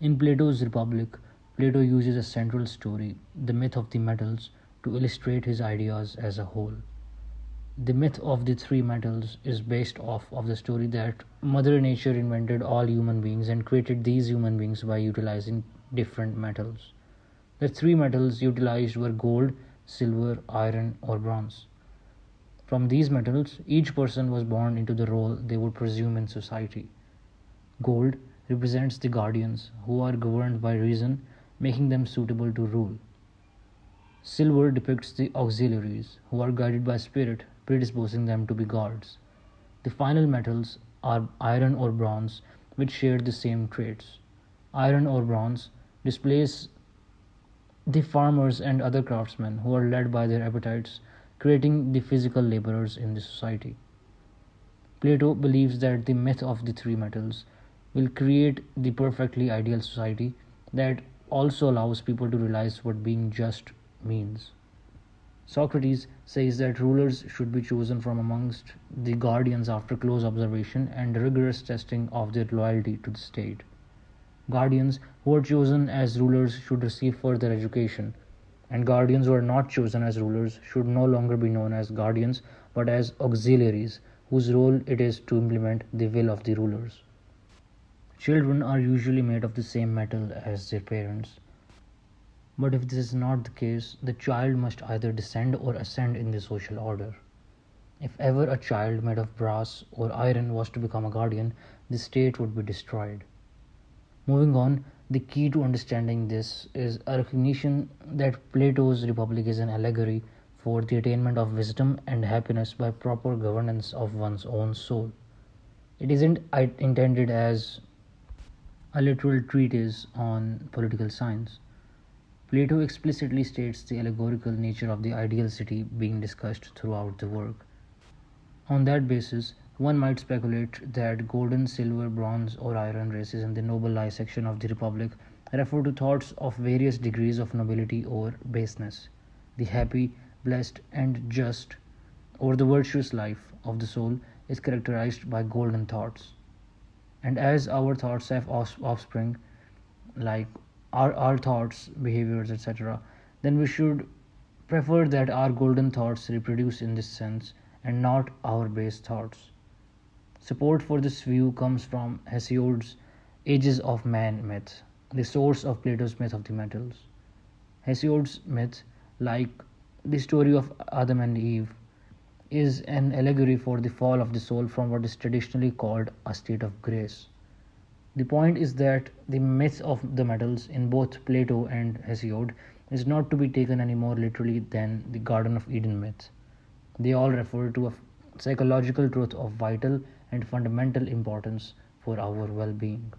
In Plato's Republic, Plato uses a central story, the myth of the metals, to illustrate his ideas as a whole. The myth of the three metals is based off of the story that Mother Nature invented all human beings and created these human beings by utilizing different metals. The three metals utilized were gold, silver, iron, or bronze. From these metals, each person was born into the role they would presume in society. Gold represents the guardians, who are governed by reason, making them suitable to rule. Silver depicts the auxiliaries, who are guided by spirit, predisposing them to be gods. The final metals are iron or bronze, which share the same traits. Iron or bronze displays the farmers and other craftsmen who are led by their appetites, creating the physical laborers in the society. Plato believes that the myth of the three metals will create the perfectly ideal society that also allows people to realize what being just means. Socrates says that rulers should be chosen from amongst the guardians after close observation and rigorous testing of their loyalty to the state. Guardians who are chosen as rulers should receive further education, and guardians who are not chosen as rulers should no longer be known as guardians but as auxiliaries, whose role it is to implement the will of the rulers. Children are usually made of the same metal as their parents. But if this is not the case, the child must either descend or ascend in the social order. If ever a child made of brass or iron was to become a guardian, the state would be destroyed. Moving on, the key to understanding this is a recognition that Plato's Republic is an allegory for the attainment of wisdom and happiness by proper governance of one's own soul. It isn't intended as a literal treatise on political science. Plato explicitly states the allegorical nature of the ideal city being discussed throughout the work. On that basis, one might speculate that golden, silver, bronze, or iron races in the noble life section of the Republic refer to thoughts of various degrees of nobility or baseness. The happy, blessed, and just, or the virtuous life of the soul is characterized by golden thoughts. And as our thoughts have offspring, like our thoughts, behaviors, etc., then we should prefer that our golden thoughts reproduce in this sense and not our base thoughts. Support for this view comes from Hesiod's Ages of Man myth, the source of Plato's myth of the metals. Hesiod's myth, like the story of Adam and Eve, is an allegory for the fall of the soul from what is traditionally called a state of grace. The point is that the myth of the metals in both Plato and Hesiod is not to be taken any more literally than the Garden of Eden myth. They all refer to a psychological truth of vital and fundamental importance for our well being.